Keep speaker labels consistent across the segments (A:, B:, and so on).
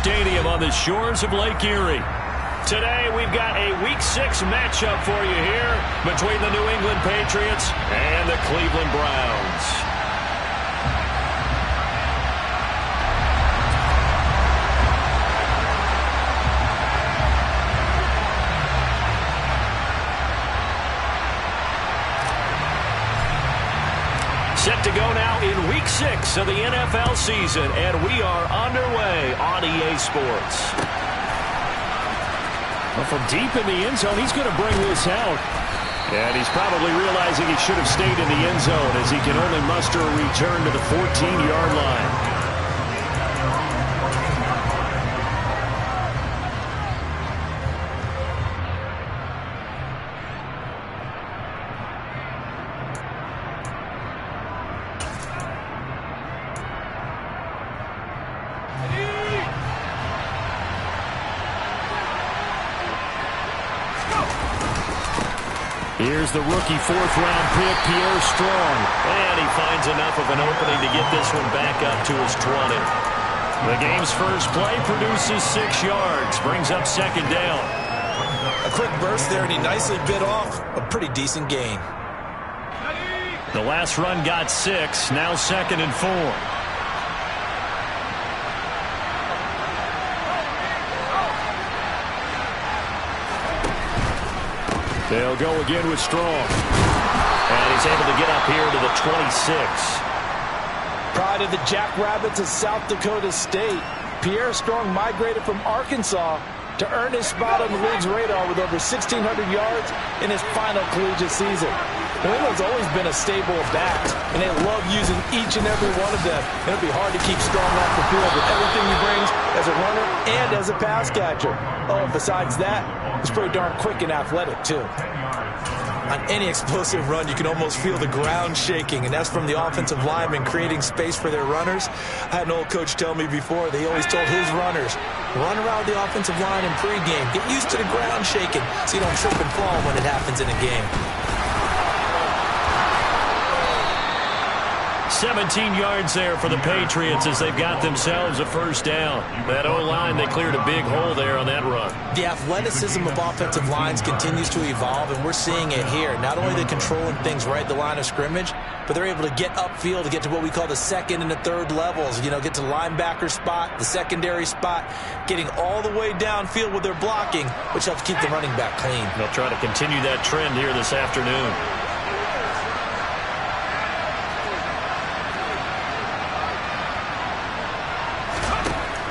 A: Stadium on the shores of Lake Erie. Today, we've got a Week 6 matchup for you here between the New England Patriots and the Cleveland Browns. Set to go now in Week 6 of the NFL season, and we are underway on EA Sports. Well, from deep in the end zone, he's going to bring this out. And he's probably realizing he should have stayed in the end zone as he can only muster a return to the 14-yard line. Here's the rookie fourth-round pick, Pierre Strong. And he finds enough of an opening to get this one back up to his 20. The game's first play produces 6 yards, brings up second down.
B: A quick burst there, and he nicely bit off a pretty decent gain.
A: The last run got 6, now 2nd and 4. They'll go again with Strong. And he's able to get up here to the 26.
B: Pride of the Jackrabbits of South Dakota State. Pierre Strong migrated from Arkansas to earn his spot on the league's radar with over 1,600 yards in his final collegiate season. New England's always been a stable of backs, and they love using each and every one of them. And it'll be hard to keep Strong off the field with everything he brings as a runner and as a pass catcher. Oh, and besides that, he's pretty darn quick and athletic, too. On any explosive run, you can almost feel the ground shaking, and that's from the offensive linemen creating space for their runners. I had an old coach tell me before, they always told his runners, run around the offensive line in pregame. Get used to the ground shaking so you don't trip and fall when it happens in a game.
A: 17 yards there for the Patriots as they've got themselves a first down. That O-line, they cleared a big hole there on that run.
B: The athleticism of offensive lines continues to evolve, and we're seeing it here. Not only are they controlling things right at the line of scrimmage, but they're able to get upfield to get to what we call the second and the third levels. You know, get to the linebacker spot, the secondary spot, getting all the way downfield with their blocking, which helps keep the running back clean.
A: They'll try to continue that trend here this afternoon.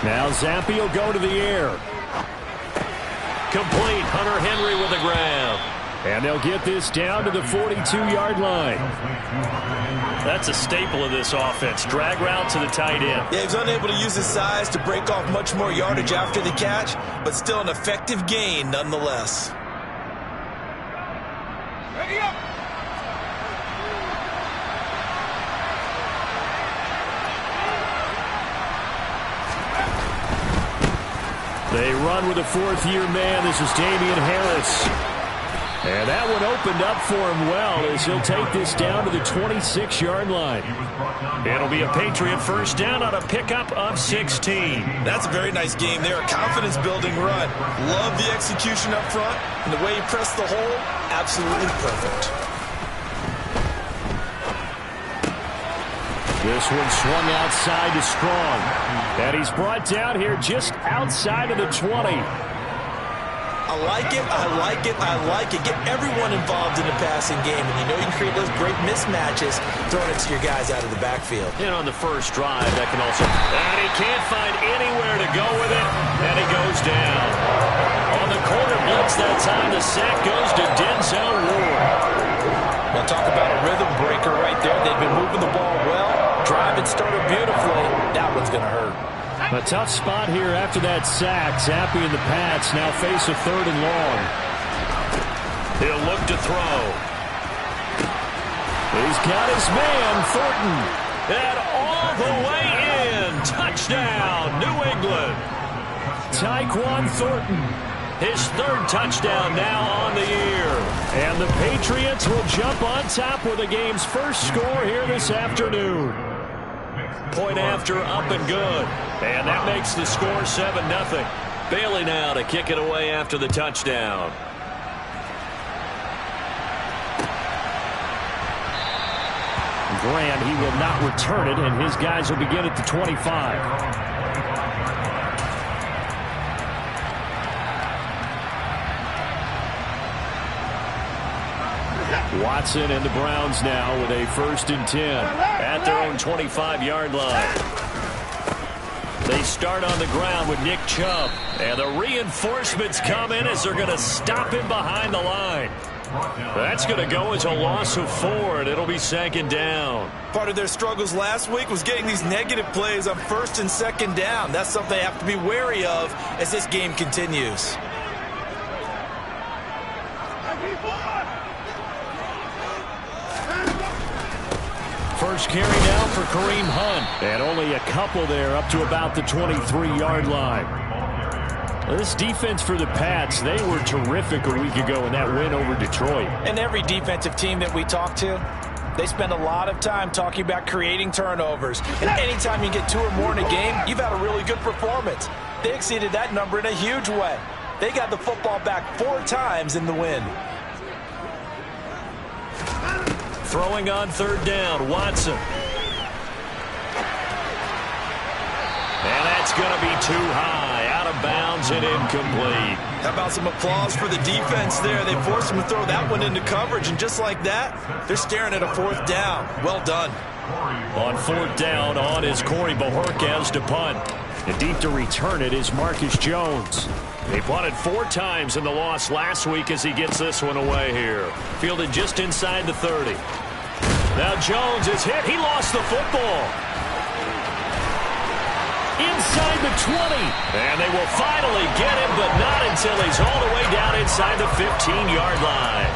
A: Now Zampi will go to the air. Complete. Hunter Henry with the grab. And they'll get this down to the 42-yard line. That's a staple of this offense. Drag route to the tight end.
B: Yeah, he was unable to use his size to break off much more yardage after the catch, but still an effective gain nonetheless. Ready up.
A: They run with a fourth-year man. This is Damian Harris. And that one opened up for him well as he'll take this down to the 26-yard line. It'll be a Patriot first down on a pickup of 16.
B: That's a very nice game there. A confidence-building run. Love the execution up front. And the way he pressed the hole, absolutely perfect.
A: This one swung outside to Strong. And he's brought down here just outside of the 20.
B: I like it, I like it, I like it. Get everyone involved in the passing game. And you know you can create those great mismatches throwing it to your guys out of the backfield.
A: And on the first drive, that can also... And he can't find anywhere to go with it. And he goes down. On the corner blitz that time, the sack goes to Denzel Ward.
B: Well, talk about a rhythm breaker right there. They've been moving the ball well. Drive it started beautifully. That one's going to hurt.
A: A tough spot here after that sack. Zampi and the Pats now face a 3rd and long. He'll look to throw. He's got his man, Thornton. And all the way in. Touchdown, New England. Tyquan Thornton. His 3rd touchdown now on the year. And the Patriots will jump on top with the game's first score here this afternoon. point after, up and good. And that makes the score 7-0. Bailey now to kick it away after the touchdown. Graham, he will not return it, and his guys will begin at the 25. Watson and the Browns now with a 1st and 10 at their own 25-yard line. They start on the ground with Nick Chubb, and the reinforcements come in as they're going to stop him behind the line. That's going to go as a loss of 4, and it'll be 2nd down.
B: Part of their struggles last week was getting these negative plays on 1st and 2nd down. That's something they have to be wary of as this game continues.
A: First carry now for Kareem Hunt. And only a couple there up to about the 23-yard line. This defense for the Pats, they were terrific a week ago in that win over Detroit.
B: And every defensive team that we talk to, they spend a lot of time talking about creating turnovers. And anytime you get 2 or more in a game, you've had a really good performance. They exceeded that number in a huge way. They got the football back 4 times in the win.
A: Throwing on 3rd down, Watson. And that's going to be too high, out of bounds and incomplete.
B: How about some applause for the defense there? They forced him to throw that one into coverage, and just like that, they're staring at a 4th down. Well done.
A: On 4th down, on is Corey Bojorquez to punt. And deep to return it is Marcus Jones. They punted 4 times in the loss last week as he gets this one away here. Fielded just inside the 30. Now Jones is hit. He lost the football. Inside the 20. And they will finally get him, but not until he's all the way down inside the 15-yard line.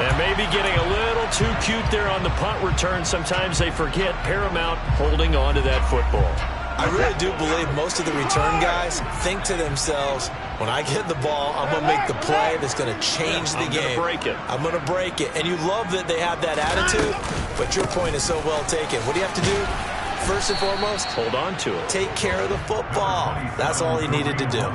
A: And maybe getting a little too cute there on the punt return. Sometimes they forget paramount holding on to that football.
B: I really do believe most of the return guys think to themselves, when I get the ball, I'm going to make the play that's going to change the game. I'm going to break it. And you love that they have that attitude, but your point is so well taken. What do you have to do? First and foremost,
A: hold on to it.
B: Take care of the football. That's all he needed to do.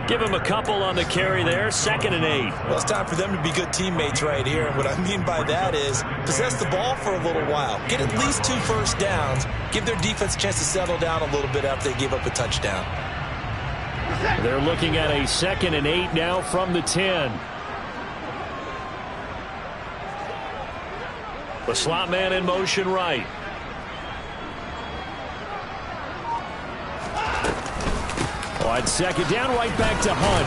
A: Give him a couple on the carry there, 2nd and 8.
B: Well, it's time for them to be good teammates right here. And what I mean by that is possess the ball for a little while. Get at least 2 first downs. Give their defense a chance to settle down a little bit after they give up a touchdown.
A: They're looking at a 2nd and 8 now from the 10. The slot man in motion right. On 2nd down, right back to Hunt.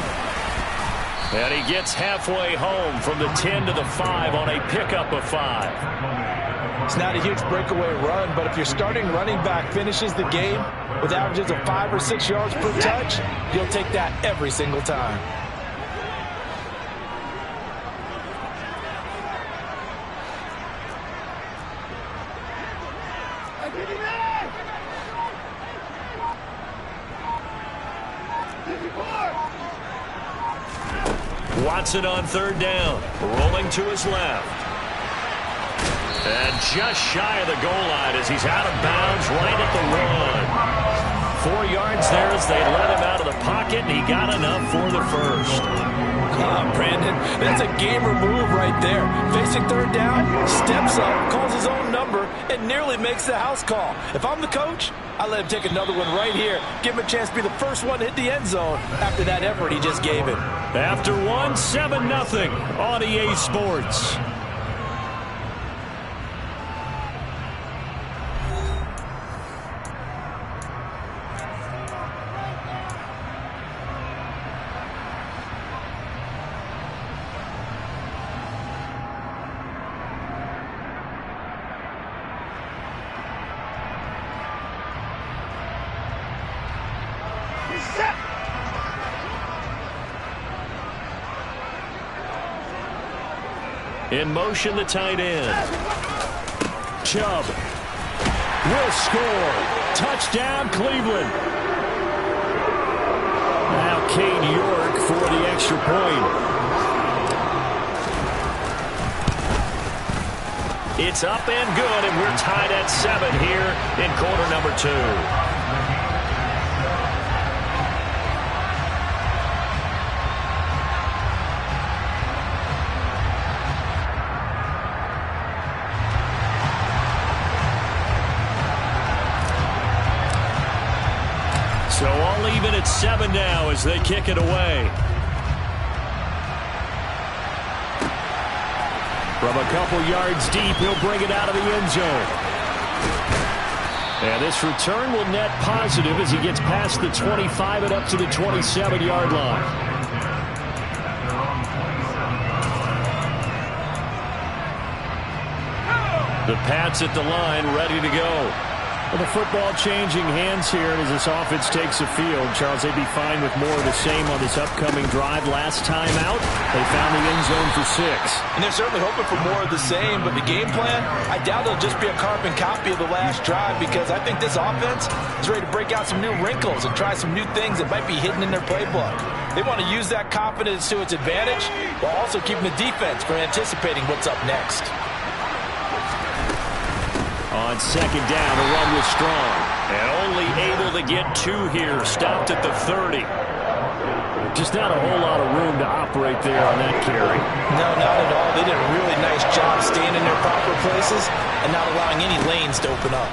A: And he gets halfway home from the 10 to the 5 on a pickup of 5.
B: It's not a huge breakaway run, but if your starting running back finishes the game with averages of 5 or 6 yards per touch, you'll take that every single time.
A: Watson on 3rd down, rolling to his left. And just shy of the goal line as he's out of bounds right at the 1. 4 yards there as they let him out of the pocket, and he got enough for the first.
B: Brandon, that's a gamer move right there. Facing 3rd down, steps up, calls his own number, and nearly makes the house call. If I'm the coach, I let him take another one right here. Give him a chance to be the first one to hit the end zone after that effort he just gave it.
A: After 1, 7-0 on EA Sports. In motion, the tight end. Chubb will score. Touchdown, Cleveland. Now Cade York for the extra point. It's up and good, and we're tied at 7 here in quarter number 2. So all even at 7 now as they kick it away. From a couple yards deep, he'll bring it out of the end zone. And this return will net positive as he gets past the 25 and up to the 27-yard line. The Pats at the line, ready to go. Well, the football changing hands here, and as this offense takes the field, Charles, they'd be fine with more of the same on this upcoming drive. Last time out, they found the end zone for 6.
B: And they're certainly hoping for more of the same, but the game plan, I doubt it'll just be a carbon copy of the last drive, because I think this offense is ready to break out some new wrinkles and try some new things that might be hidden in their playbook. They want to use that confidence to its advantage while also keeping the defense from anticipating what's up next.
A: On second down, the run was strong. And only able to get 2 here. Stopped at the 30. Just not a whole lot of room to operate there on that carry.
B: No, not at all. They did a really nice job staying in their proper places and not allowing any lanes to open up.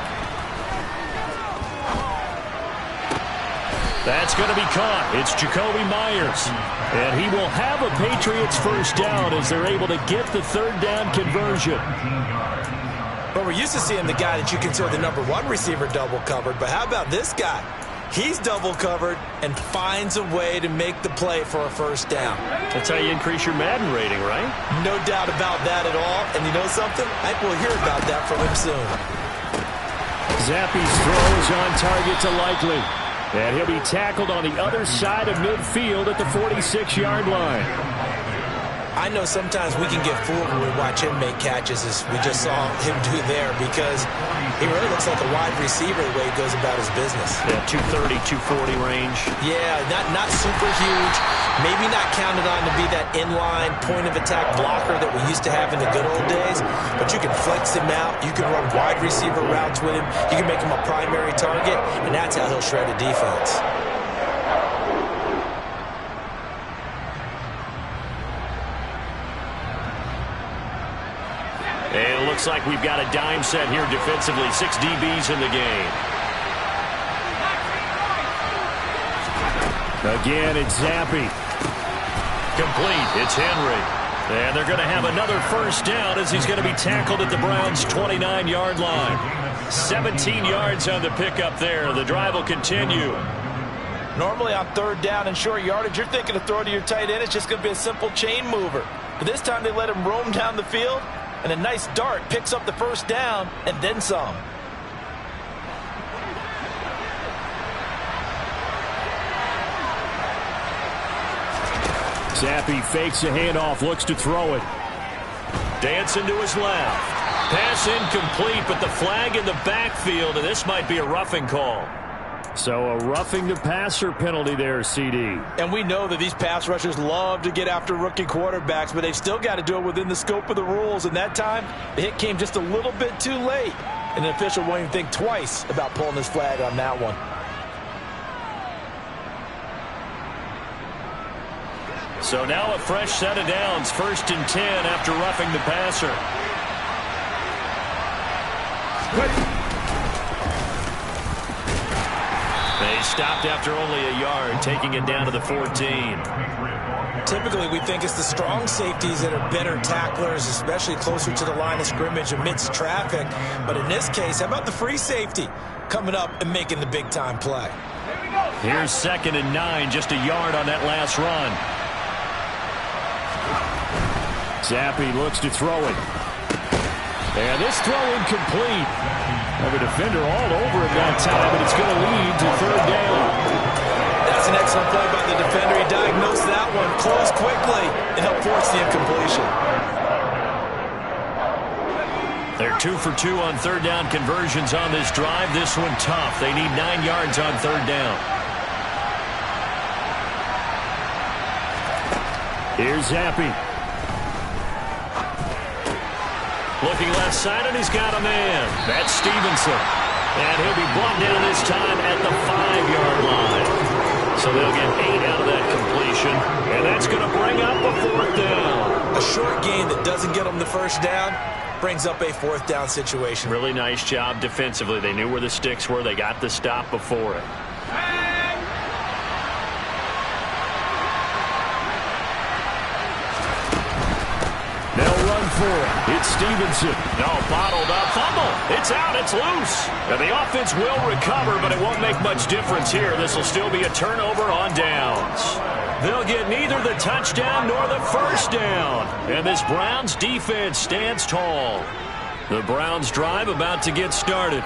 A: That's going to be caught. It's Jakobi Meyers. And he will have a Patriots first down as they're able to get the third down conversion.
B: But we're used to seeing the guy that you consider the number 1 receiver double covered. But how about this guy? He's double covered and finds a way to make the play for a first down.
A: That's how you increase your Madden rating, right?
B: No doubt about that at all. And you know something? I think we'll hear about that from him soon.
A: Zappe's throw is on target to Likely. And he'll be tackled on the other side of midfield at the 46-yard line.
B: I know sometimes we can get fooled when we watch him make catches, as we just saw him do there, because he really looks like a wide receiver the way he goes about his business.
A: Yeah, 230, 240 range.
B: Yeah, not super huge. Maybe not counted on to be that inline point-of-attack blocker that we used to have in the good old days, but you can flex him out. You can run wide receiver routes with him. You can make him a primary target, and that's how he'll shred a defense.
A: And it looks like we've got a dime set here defensively. 6 DBs in the game. Again, it's Zappe. Complete. It's Henry. And they're going to have another first down as he's going to be tackled at the Browns' 29-yard line. 17 yards on the pickup there. The drive will continue.
B: Normally on third down and short yardage, you're thinking to throw to your tight end. It's just going to be a simple chain mover. But this time they let him roam down the field. And a nice dart picks up the first down and then some.
A: Zappe fakes a handoff, looks to throw it. Dancing to his left. Pass incomplete, but the flag in the backfield, and this might be a roughing call. So a roughing the passer penalty there, CD.
B: And we know that these pass rushers love to get after rookie quarterbacks, but they've still got to do it within the scope of the rules. And that time, the hit came just a little bit too late. And the official won't even think twice about pulling his flag on that one.
A: So now a fresh set of downs, 1st and 10 after roughing the passer. They stopped after only a yard, taking it down to the 14.
B: Typically, we think it's the strong safeties that are better tacklers, especially closer to the line of scrimmage amidst traffic. But in this case, how about the free safety coming up and making the big-time play?
A: Here's 2nd and 9, just a yard on that last run. Zappe looks to throw it. And this throw incomplete. Have a defender all over him that time, but it's going to lead to 3rd down.
B: That's an excellent play by the defender. He diagnosed that one, closed quickly, and helped force the incompletion.
A: They're 2 for 2 on 3rd down conversions on this drive. This one tough. They need 9 yards on 3rd down. Here's Zappe. Looking left side, and he's got a man. That's Stevenson. And he'll be brought down this time at the 5-yard line. So they'll get 8 out of that completion. And that's going to bring up a 4th down.
B: A short gain that doesn't get them the first down brings up a 4th down situation.
A: Really nice job defensively. They knew where the sticks were. They got the stop before it. It's Stevenson. No, bottled up. Fumble. It's out. It's loose. And the offense will recover, but it won't make much difference here. This will still be a turnover on downs. They'll get neither the touchdown nor the first down. And this Browns defense stands tall. The Browns drive about to get started.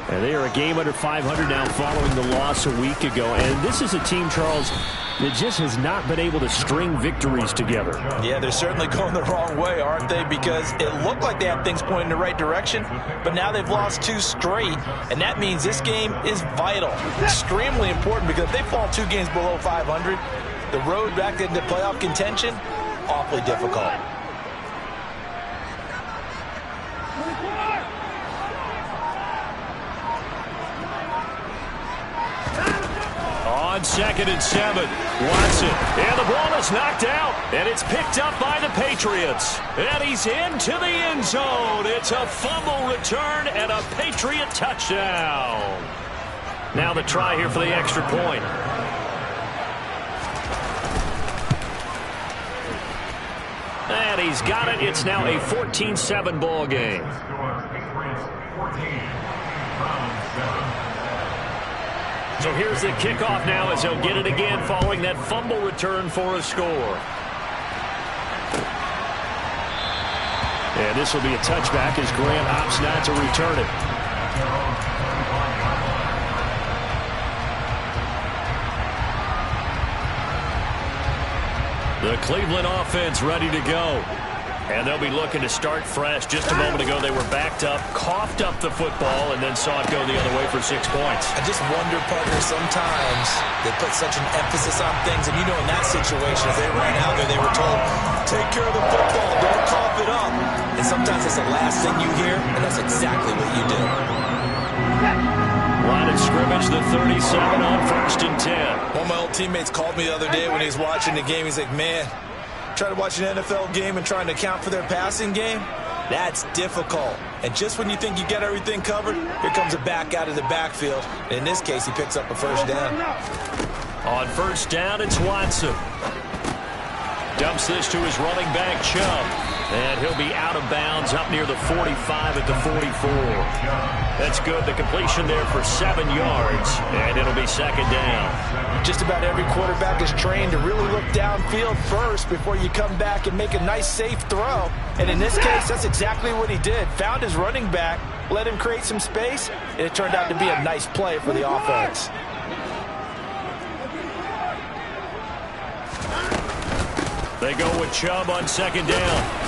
A: And they are a game under 500 now following the loss a week ago. And this is a team, Charles, that just has not been able to string victories together.
B: Yeah, they're certainly going the wrong way, aren't they? Because it looked like they had things pointing in the right direction, but now they've lost 2 straight, and that means this game is vital. Extremely important, because if they fall 2 games below 500, the road back into playoff contention, awfully difficult.
A: On 2nd and 7, Watson, and the ball is knocked out, and it's picked up by the Patriots, and he's into the end zone. It's a fumble return and a Patriot touchdown. Now the try here for the extra point. And he's got it. It's now a 14-7 ball game. So here's the kickoff now as he'll get it again following that fumble return for a score. And this will be a touchback as Grant opts not to return it. The Cleveland offense ready to go. And they'll be looking to start fresh. Just a moment ago, they were backed up, coughed up the football, and then saw it go the other way for 6 points.
B: I just wonder, partner, sometimes they put such an emphasis on things. And, you know, in that situation, as they ran out there, they were told, take care of the football, don't cough it up. And sometimes that's the last thing you hear, and that's exactly what you do.
A: Line of scrimmage, the 37 on 1st and 10.
B: One of my old teammates called me the other day when he was watching the game. He's like, man, trying to watch an NFL game and trying to account for their passing game, that's difficult. And just when you think you get everything covered, here comes a back out of the backfield. And in this case, he picks up a first down.
A: On 1st down, it's Watson. Dumps this to his running back, Chubb. And he'll be out of bounds up near the 45 at the 44. That's good. The completion there for 7 yards. And it'll be 2nd down.
B: Just about every quarterback is trained to really look downfield first before you come back and make a nice, safe throw. And in this case, that's exactly what he did. Found his running back, let him create some space, and it turned out to be a nice play for the offense.
A: They go with Chubb on 2nd down.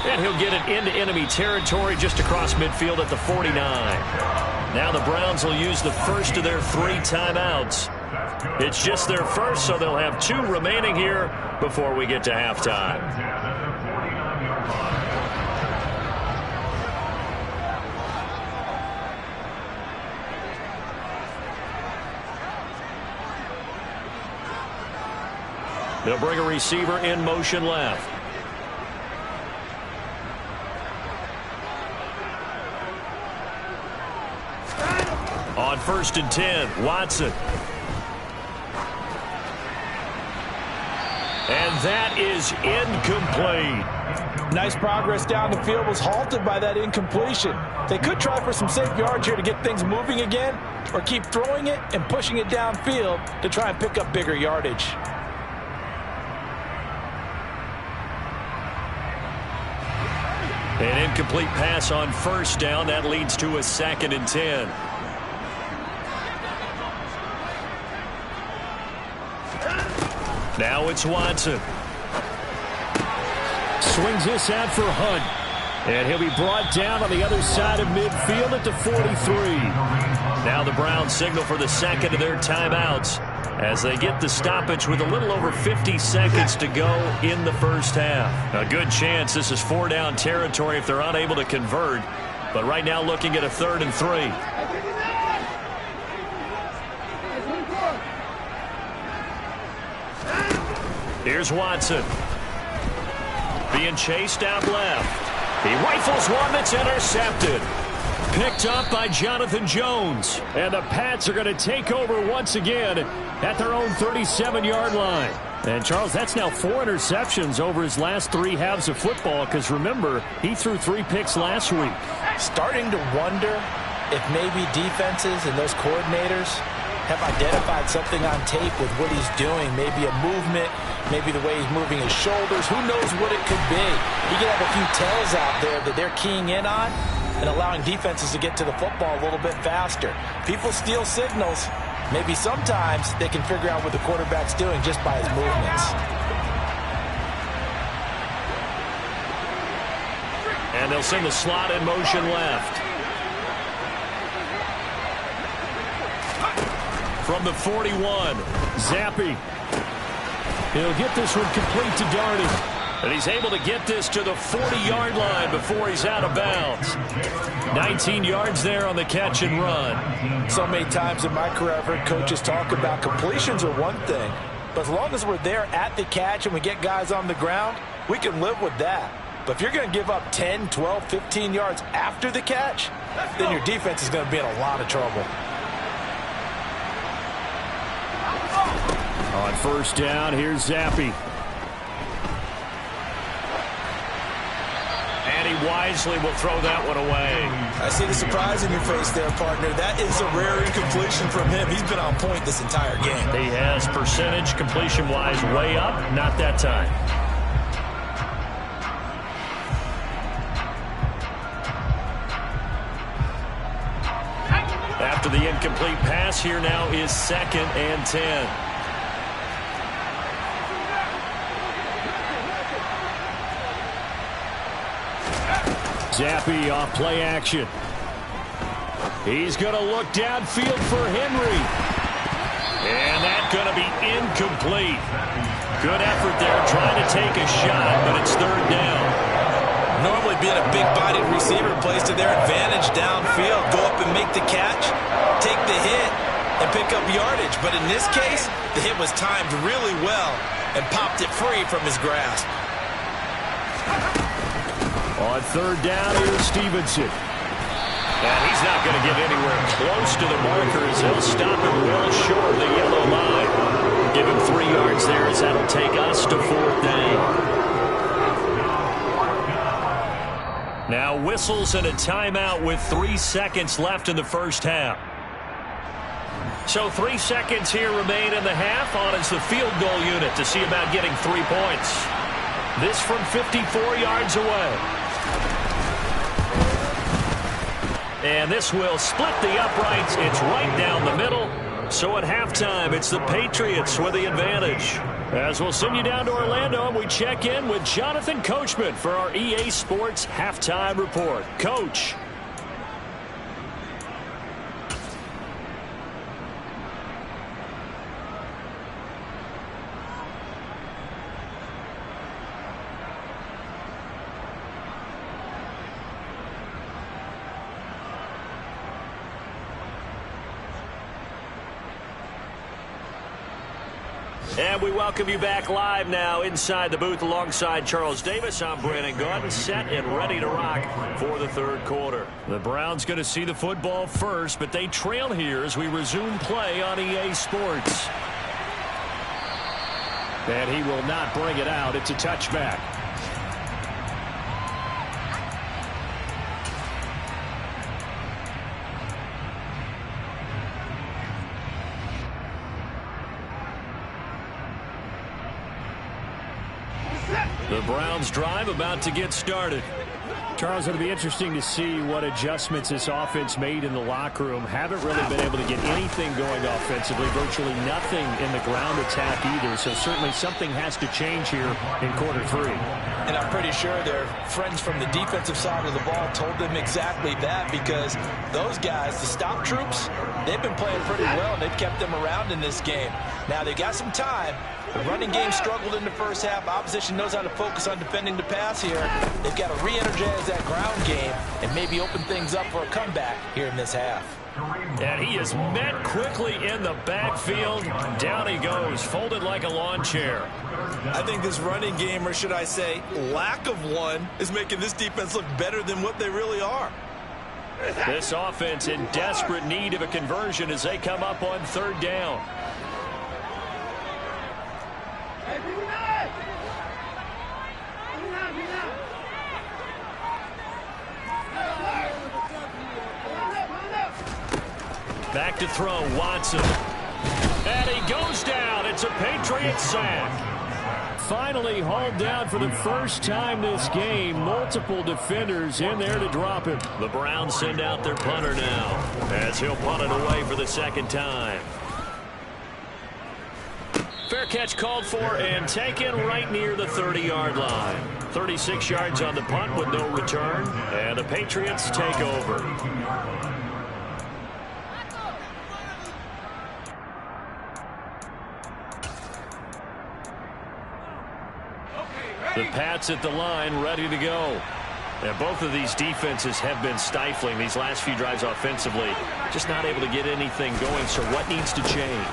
A: And he'll get it into enemy territory just across midfield at the 49. Now the Browns will use the first of their 3 timeouts. It's just their first, so they'll have 2 remaining here before we get to halftime. They'll bring a receiver in motion left. On 1st and 10, Watson. And that is incomplete.
B: Nice progress down the field, was halted by that incompletion. They could try for some safe yards here to get things moving again, or keep throwing it and pushing it downfield to try and pick up bigger yardage.
A: An incomplete pass on 1st down. That leads to a 2nd and 10. Now it's Watson. Swings this out for Hunt. And he'll be brought down on the other side of midfield at the 43. Now the Browns signal for the 2nd of their timeouts as they get the stoppage with a little over 50 seconds to go in the first half. A good chance this is 4-down territory if they're unable to convert. But right now looking at a 3rd and 3. Here's Watson. Being chased out left. He rifles one that's intercepted. Picked up by Jonathan Jones. And the Pats are going to take over once again at their own 37-yard line. And, Charles, that's now 4 interceptions over his last 3 halves of football because, remember, he threw 3 picks last week.
B: Starting to wonder if maybe defenses and those coordinators have identified something on tape with what he's doing. Maybe a movement, maybe the way he's moving his shoulders. Who knows what it could be? He could have a few tells out there that they're keying in on and allowing defenses to get to the football a little bit faster. People steal signals. Maybe sometimes they can figure out what the quarterback's doing just by his movements.
A: And they'll send the slot in motion left. From the 41, Zappi. He'll get this one complete to Darnay. And he's able to get this to the 40-yard line before he's out of bounds. 19 yards there on the catch and run.
B: So many times in my career I've heard coaches talk about completions are one thing, but as long as we're there at the catch and we get guys on the ground, we can live with that. But if you're going to give up 10, 12, 15 yards after the catch, then your defense is going to be in a lot of trouble.
A: On first down, here's Zappi. And he wisely will throw that one away.
B: I see the surprise in your face there, partner. That is a rare incompletion from him. He's been on point this entire game.
A: He has percentage completion-wise way up, not that time. After the incomplete pass, here now is 2nd and 10. Zappi off play action. He's going to look downfield for Henry. And that's going to be incomplete. Good effort there trying to take a shot, but it's 3rd down.
B: Normally being a big-bodied receiver plays to their advantage downfield. Go up and make the catch, take the hit, and pick up yardage. But in this case, the hit was timed really well and popped it free from his grasp.
A: On 3rd down, here's Stevenson. And he's not going to get anywhere close to the markers. He'll stop him well short of the yellow line. Give him 3 yards there as that'll take us to 4th down. Now whistles and a timeout with 3 seconds left in the first half. So 3 seconds here remain in the half. On is the field goal unit to see about getting 3 points. This from 54 yards away. And this will split the uprights. It's right down the middle. So at halftime, it's the Patriots with the advantage. As we'll send you down to Orlando, and we check in with Jonathan Coachman for our EA Sports Halftime Report. Coach. And we welcome you back live now inside the booth alongside Charles Davis. I'm Brandon Gaudin, set and ready to rock for the 3rd quarter. The Browns going to see the football first, but they trail here as we resume play on EA Sports. And he will not bring it out. It's a touchback. The Browns drive about to get started. Charles, it'll be interesting to see what adjustments this offense made in the locker room. Haven't really been able to get anything going offensively, virtually nothing in the ground attack either. So certainly something has to change here in quarter 3.
B: And I'm pretty sure their friends from the defensive side of the ball told them exactly that, because those guys, the stop troops, they've been playing pretty well, and they've kept them around in this game. Now, they got some time. The running game struggled in the first half. Opposition knows how to focus on defending the pass here. They've got to re-energize that ground game and maybe open things up for a comeback here in this half.
A: And he is met quickly in the backfield. Down he goes, folded like a lawn chair.
B: I think this running game, or should I say lack of one, is making this defense look better than what they really are.
A: This offense in desperate need of a conversion as they come up on 3rd down. Back to throw, Watson. And he goes down. It's a Patriot sack. Finally hauled down for the first time this game. Multiple defenders in there to drop him. The Browns send out their punter now as he'll punt it away for the 2nd time. Fair catch called for and taken right near the 30-yard line. 36 yards on the punt with no return. And the Patriots take over. The Pats at the line, ready to go. And both of these defenses have been stifling these last few drives offensively. Just not able to get anything going, so what needs to change?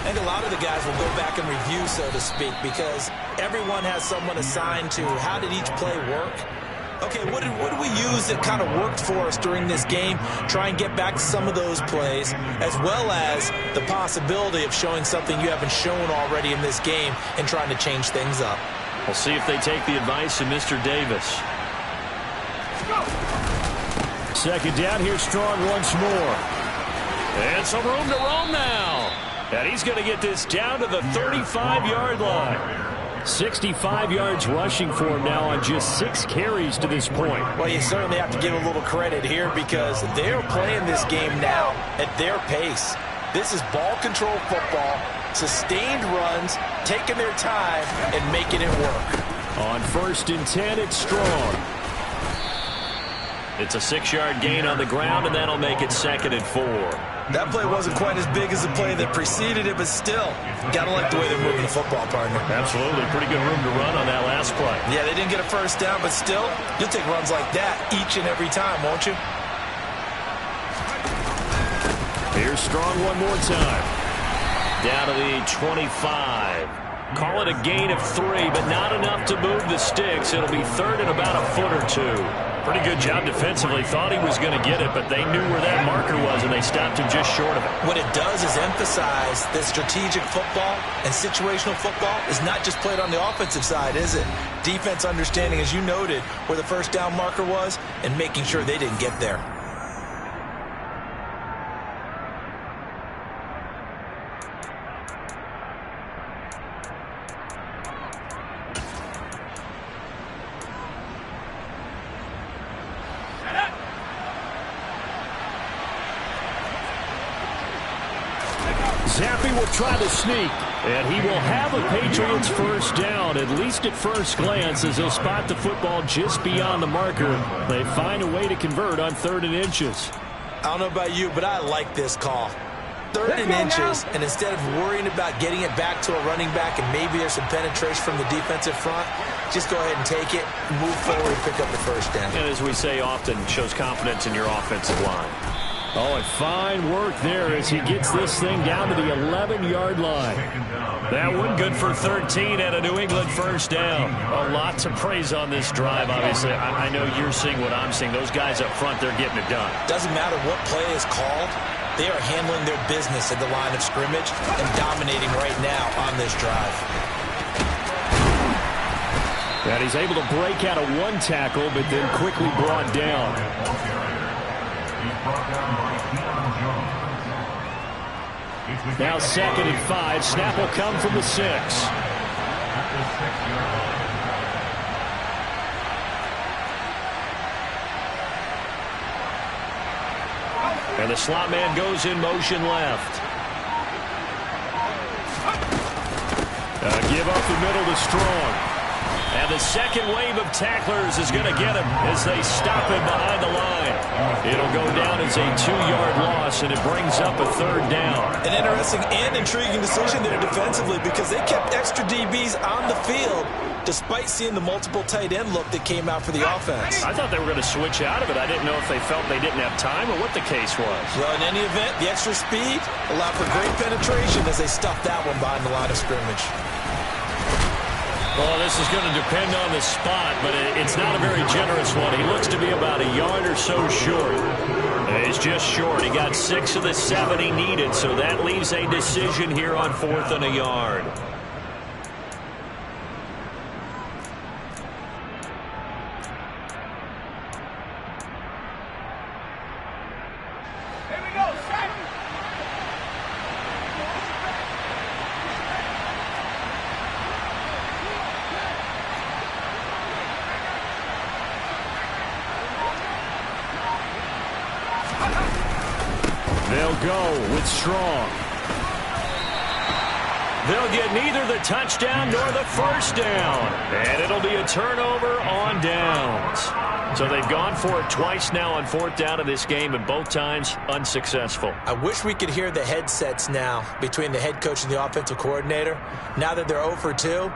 B: I think a lot of the guys will go back and review, so to speak, because everyone has someone assigned to how did each play work. Okay, what did we use that kind of worked for us during this game? Try and get back to some of those plays, as well as the possibility of showing something you haven't shown already in this game and trying to change things up.
A: We'll see if they take the advice of Mr. Davis. 2nd down, here's Strong once more. And some room to roam now. And he's going to get this down to the 35-yard line. 65 yards rushing for him now on just 6 carries to this point.
B: Well, you certainly have to give a little credit here because they're playing this game now at their pace. This is ball control football, sustained runs, taking their time, and making it work.
A: On 1st and 10, it's Strong. It's a 6-yard gain on the ground, and that'll make it 2nd and 4.
B: That play wasn't quite as big as the play that preceded it, but still, gotta like the way they're moving the football, partner.
A: Absolutely. Pretty good room to run on that last play.
B: Yeah, they didn't get a first down, but still, you'll take runs like that each and every time, won't you?
A: Here's Strong one more time. Down to the 25. Call it a gain of 3, but not enough to move the sticks. It'll be 3rd and about a foot or 2. Pretty good job defensively. Thought he was going to get it, but they knew where that marker was, and they stopped him just short of it.
B: What it does is emphasize that strategic football and situational football is not just played on the offensive side, is it? Defense understanding, as you noted, where the first down marker was and making sure they didn't get there.
A: Zappi will try to sneak, and he will have a Patriots first down, at least at first glance, as he'll spot the football just beyond the marker. They find a way to convert on 3rd and inches.
B: I don't know about you, but I like this call. 3rd and inches, and instead of worrying about getting it back to a running back and maybe there's some penetration from the defensive front, just go ahead and take it, move forward, and pick up the first down.
A: And as we say often, shows confidence in your offensive line. Oh, and fine work there as he gets this thing down to the 11-yard line. That one good for 13 and a New England first down. A lot to praise on this drive, obviously. I know you're seeing what I'm seeing. Those guys up front, they're getting it done.
B: Doesn't matter what play is called. They are handling their business at the line of scrimmage and dominating right now on this drive.
A: And he's able to break out of one tackle, but then quickly brought down. Now 2nd and 5. Snap will come from the 6. And the slot man goes in motion left. Give up the middle to Strong. And the second wave of tacklers is going to get him as they stop him behind the line. It'll go down as a 2-yard loss, and it brings up a third down.
B: An interesting and intriguing decision there defensively because they kept extra DBs on the field despite seeing the multiple tight end look that came out for the offense.
A: I thought they were going to switch out of it. I didn't know if they felt they didn't have time or what the case was.
B: Well, in any event, the extra speed allowed for great penetration as they stuffed that one behind the line of scrimmage.
A: Well, this is going to depend on the spot, but it's not a very generous one. He looks to be about a yard or so short. He's just short. He got 6 of the 7 he needed, so that leaves a decision here on 4th and a yard. They'll go with Strong. They'll get neither the touchdown nor the first down. And it'll be a turnover on downs. So they've gone for it twice now on 4th down in this game, and both times unsuccessful.
B: I wish we could hear the headsets now between the head coach and the offensive coordinator. Now that they're 0 for 2,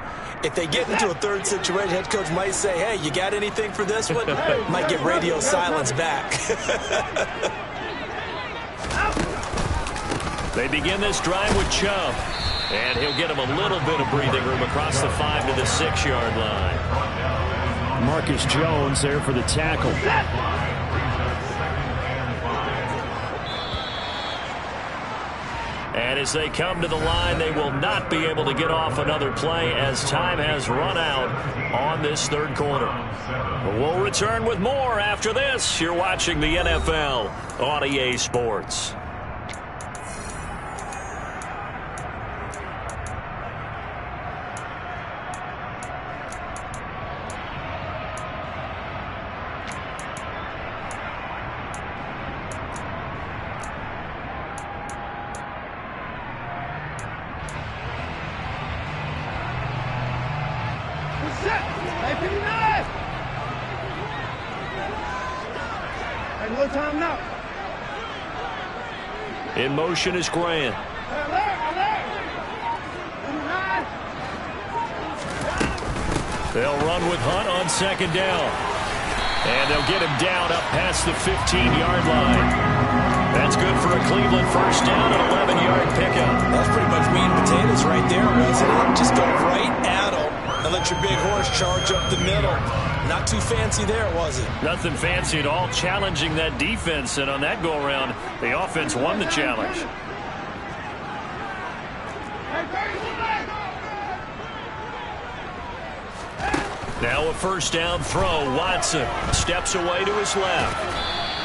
B: if they get into a third situation, head coach might say, hey, you got anything for this one? Might get radio silence back.
A: They begin this drive with Chubb. And he'll get him a little bit of breathing room across the 5 to the 6-yard line. Marcus Jones there for the tackle. And as they come to the line, they will not be able to get off another play as time has run out on this third quarter. We'll return with more after this. You're watching the NFL on EA Sports. In motion is Grant. They'll run with Hunt on second down. And they'll get him down up past the 15-yard line. That's good for a Cleveland first down, an 11-yard pickup.
B: That's pretty much meat and potatoes right there, wasn't it? Just go right at him and let your big horse charge up the middle. Not too fancy there, was it?
A: Nothing fancy at all, challenging that defense. And on that go-around, the offense won the challenge. Now a first down throw. Watson steps away to his left.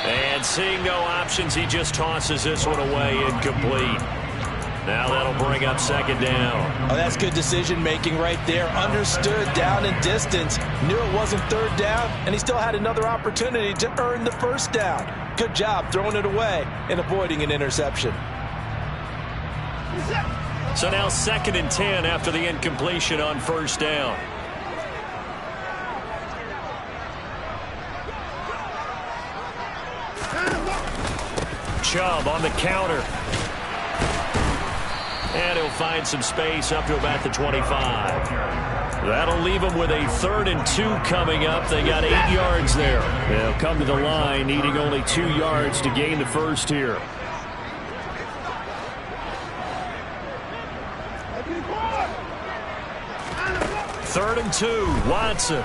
A: And seeing no options, he just tosses this one away, incomplete. Now that'll bring up second down.
B: Oh, that's good decision-making right there. Understood down and distance. Knew it wasn't third down, and he still had another opportunity to earn the first down. Good job throwing it away and avoiding an interception.
A: So now 2nd and 10 after the incompletion on first down. Chubb on the counter. And he'll find some space up to about the 25. That'll leave them with a 3rd and 2 coming up. They got 8 yards there. They'll come to the line needing only 2 yards to gain the first here. Third and 2. Watson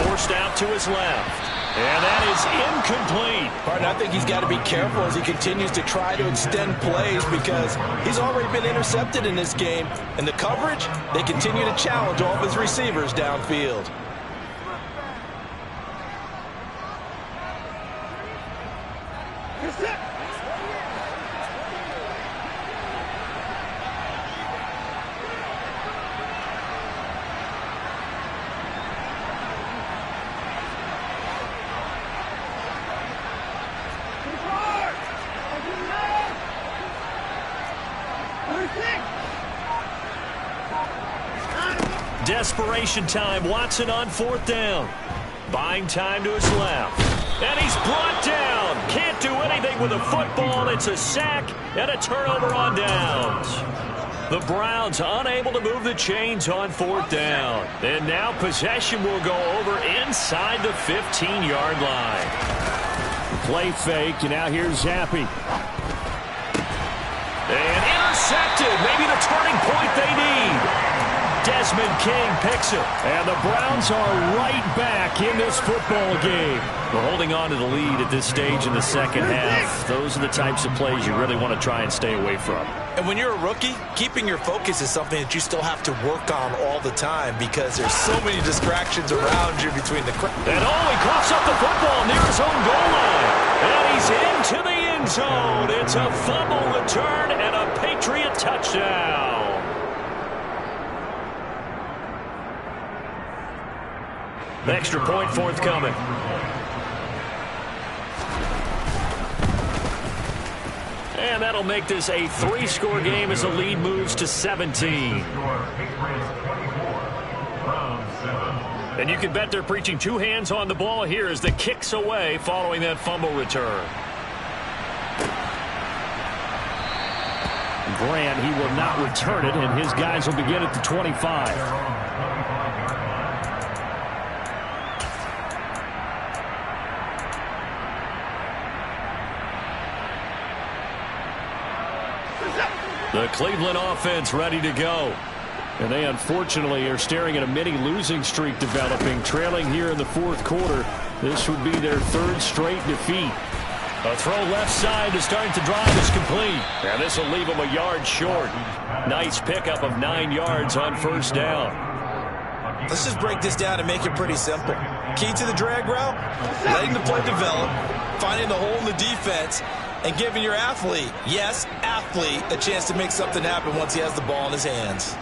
A: forced out to his left. And that is incomplete.
B: Pardon, I think he's got to be careful as he continues to try to extend plays because he's already been intercepted in this game. And the coverage, they continue to challenge all of his receivers downfield.
A: Desperation time. Watson on 4th down. Buying time to his left. And he's brought down. Can't do anything with a football. It's a sack and a turnover on downs. The Browns unable to move the chains on 4th down. And now possession will go over inside the 15-yard line. Play fake, and now here's Zappi. And intercepted. Maybe the turning point they need. Desmond King picks it. And the Browns are right back in this football game. We're holding on to the lead at this stage in the second half. Those are the types of plays you really want to try and stay away from.
B: And when you're a rookie, keeping your focus is something that you still have to work on all the time because there's so many distractions around you between the crowd.
A: And he coughs up the football near his own goal line. And he's into the end zone. It's a fumble return and a Patriot touchdown. Extra point forthcoming. And that'll make this a 3-score game as the lead moves to 17. And you can bet they're preaching 2 hands on the ball here as the kick's away following that fumble return. Grant, he will not return it, and his guys will begin at the 25. The Cleveland offense ready to go. And they unfortunately are staring at a mini losing streak developing, trailing here in the 4th quarter. This would be their 3rd straight defeat. A throw left side to start the drive is complete. And this will leave them a yard short. Nice pickup of 9 yards on 1st down.
B: Let's just break this down and make it pretty simple. Key to the drag route, letting the play develop, finding the hole in the defense, and giving your athlete, yes, athlete, a chance to make something happen once he has the ball in his hands.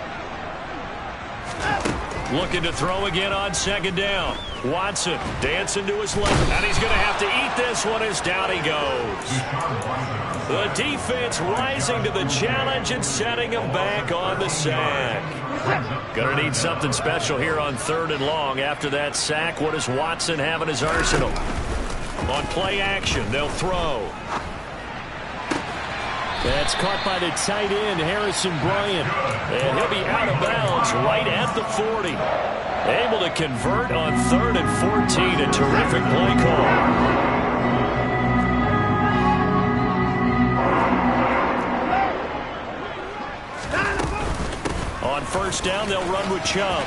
A: Looking to throw again on 2nd down. Watson dancing to his left. And he's going to have to eat this one as down he goes. The defense rising to the challenge and setting him back on the sack. Going to need something special here on 3rd and long. After that sack, what does Watson have in his arsenal? On play action, they'll throw. That's caught by the tight end, Harrison Bryant. And he'll be out of bounds right at the 40. Able to convert on 3rd and 14. A terrific play call. On 1st down, they'll run with Chubb.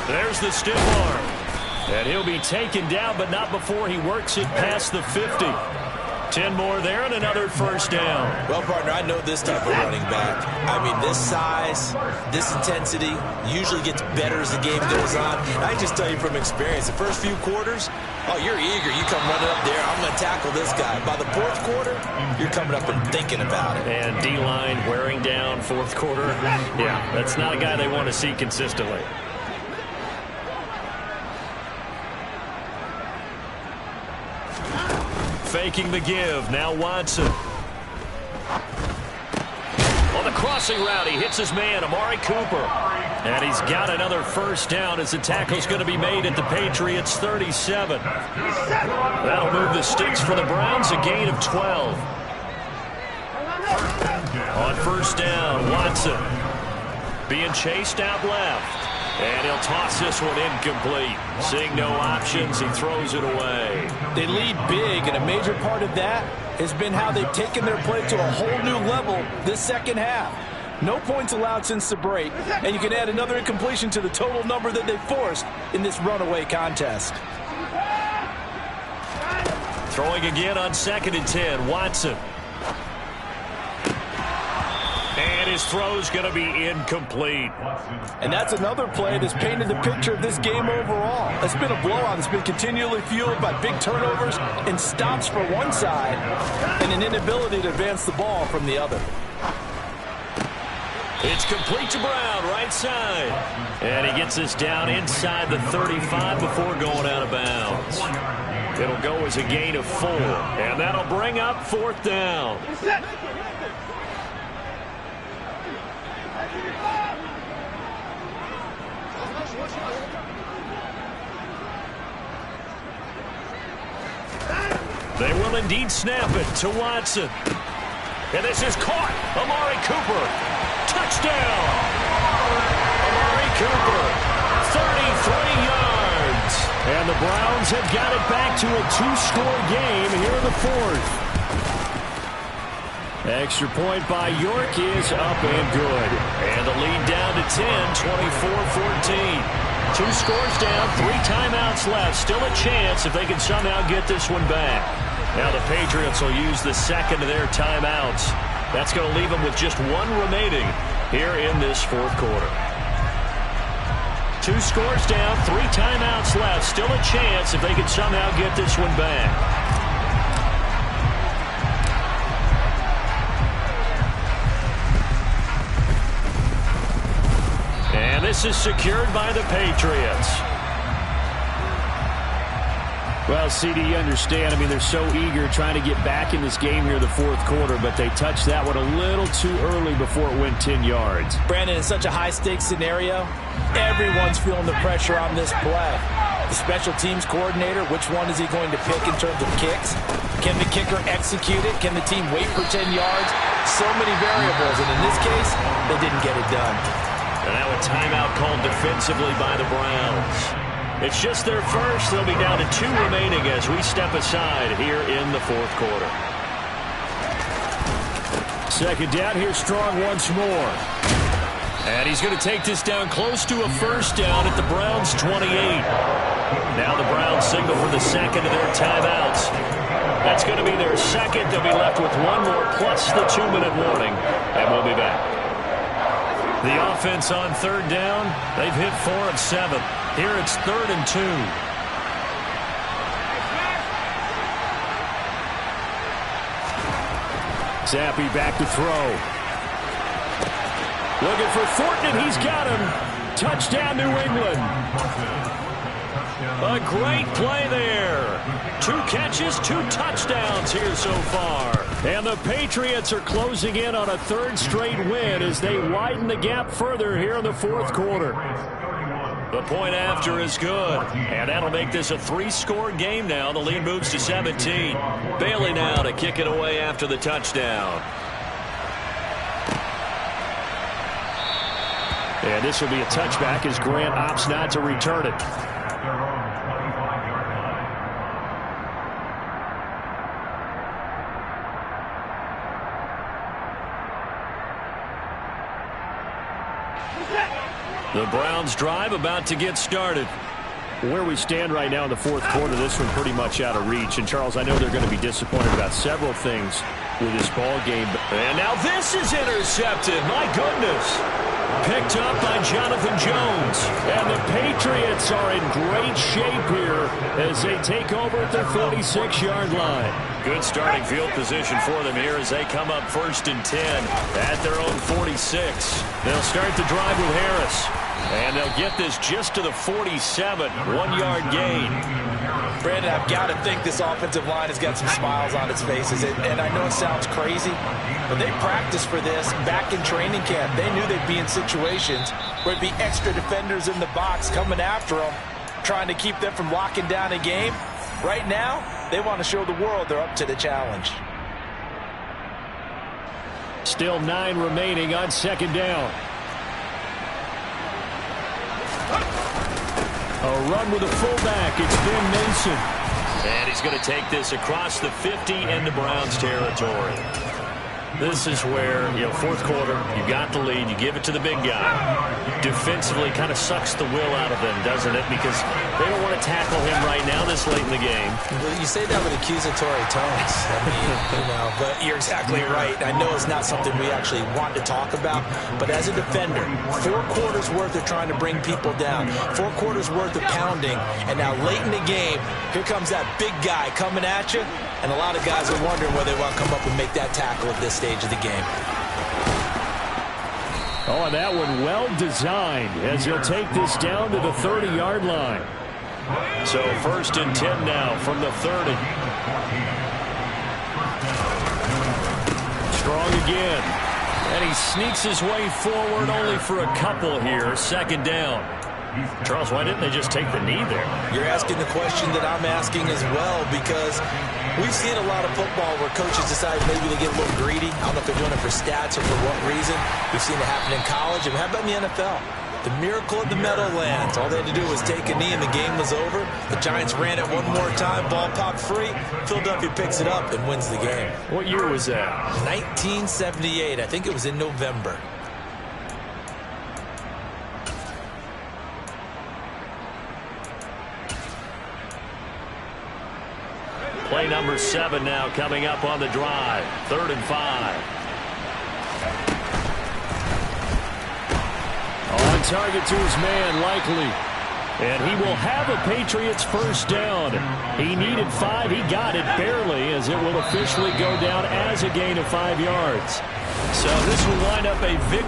A: There's the stiff arm. And he'll be taken down, but not before he works it past the 50. 10 more there and another 1st down.
B: Well, partner, I know this type of running back. I mean, this size, this intensity usually gets better as the game goes on. I just tell you from experience, the first few quarters, oh, you're eager. You come running up there, I'm going to tackle this guy. By the 4th quarter, you're coming up and thinking about it.
A: And D-line wearing down 4th quarter. Yeah, that's not a guy they want to see consistently. Faking the give. Now Watson. On the crossing route, he hits his man, Amari Cooper. And he's got another 1st down as the tackle's going to be made at the Patriots 37. That'll move the sticks for the Browns, a gain of 12. On 1st down, Watson being chased out left. And he'll toss this one incomplete. Seeing no options, he throws it away.
B: They lead big, and a major part of that has been how they've taken their play to a whole new level this second half. No points allowed since the break, and you can add another incompletion to the total number that they forced in this runaway contest.
A: Throwing again on 2nd and 10, Watson. And his throw's going to be incomplete.
B: And that's another play that's painted the picture of this game overall. It's been a blowout. It's been continually fueled by big turnovers and stops for one side and an inability to advance the ball from the other.
A: It's complete to Brown, right side. And he gets this down inside the 35 before going out of bounds. It'll go as a gain of 4. And that'll bring up 4th down. will indeed snap it to Watson. And this is caught. Amari Cooper. Touchdown. Amari Cooper. 33 yards. And the Browns have got it back to a two-score game here in the fourth. Extra point by York is up and good. And the lead down to 10, 24-14. 2 scores down, 3 timeouts left. Still a chance if they can somehow get this one back. Now the Patriots will use the second of their timeouts. That's going to leave them with just 1 remaining here in this fourth quarter. 2 scores down, 3 timeouts left. Still a chance if they can somehow get this one back. And this is secured by the Patriots.
C: Well, CD, you understand. I mean, they're so eager trying to get back in this game here in the fourth quarter, but they touched that one a little too early before it went 10 yards.
B: Brandon, in such a high-stakes scenario, everyone's feeling the pressure on this play. The special teams coordinator, which one is he going to pick in terms of kicks? Can the kicker execute it? Can the team wait for 10 yards? So many variables, and in this case, they didn't get it done.
A: And now a timeout called defensively by the Browns. It's just their first. They'll be down to 2 remaining as we step aside here in the fourth quarter.
C: Second down, here's Strong once more.
A: And he's going to take this down close to a first down at the Browns' 28. Now the Browns signal for the second of their timeouts. That's going to be their second. They'll be left with 1 more plus the 2-minute warning. And we'll be back. The offense on third down. They've hit 4 of 7. Here it's 3rd and 2.
C: Zappi back to throw. Looking for Thornton, and he's got him. Touchdown, New England.
A: A great play there. 2 catches, 2 touchdowns here so far.
C: And the Patriots are closing in on a 3rd straight win as they widen the gap further here in the fourth quarter.
A: The point after is good, and that'll make this a 3-score game now. The lead moves to 17. Bailey now to kick it away after the touchdown.
C: And this will be a touchback as Grant opts not to return it.
A: The Browns drive about to get started.
C: Where we stand right now in the fourth quarter, this one pretty much out of reach. And, Charles, I know they're going to be disappointed about several things with this ball game.
A: And now this is intercepted. My goodness. Picked up by Jonathan Jones.
C: And the Patriots are in great shape here as they take over at their 46-yard line.
A: Good starting field position for them here as they come up 1st and 10 at their own 46. They'll start the drive with Harris. And they'll get this just to the 47, 1-yard gain.
B: Brandon, I've got to think this offensive line has got some smiles on its faces. And I know it sounds crazy, but they practiced for this back in training camp. They knew they'd be in situations where it'd be extra defenders in the box coming after them, trying to keep them from locking down a game. Right now, they want to show the world they're up to the challenge.
C: Still 9 remaining on 2nd down. A run with a fullback. It's Ben Mason.
A: And he's going to take this across the 50 into Browns territory. This is where, fourth quarter, you got the lead, you give it to the big guy. Defensively kind of sucks the will out of them, doesn't it? Because they don't want to tackle him right now this late in the game.
B: Well, you say that with accusatory tones. I mean, but you're exactly right. I know it's not something we actually want to talk about, but as a defender, 4 quarters worth of trying to bring people down, 4 quarters worth of pounding, and now late in the game, here comes that big guy coming at you, and a lot of guys are wondering whether they want to come up and make that tackle at this stage of the game.
C: Oh, and that one well designed as he'll take this down to the 30-yard line.
A: So 1st and 10 now from the 30. Strong again. And he sneaks his way forward only for a couple here. 2nd down.
C: Charles, why didn't they just take the knee there?
B: You're asking the question that I'm asking as well, because we've seen a lot of football where coaches decide maybe to get a little greedy. I don't know if they're doing it for stats or for what reason. We've seen it happen in college. And how about in the NFL? The miracle of the Meadowlands. All they had to do was take a knee and the game was over. The Giants ran it one more time. Ball popped free. Philadelphia picks it up and wins the game.
C: What year was that?
B: 1978. I think it was in November.
C: Play number 7 now coming up on the drive. 3rd and 5.
A: On target to his man, Likely. And he will have a Patriots first down. He needed 5. He got it barely, as it will officially go down as a gain of 5 yards.
C: So this will wind up a victory.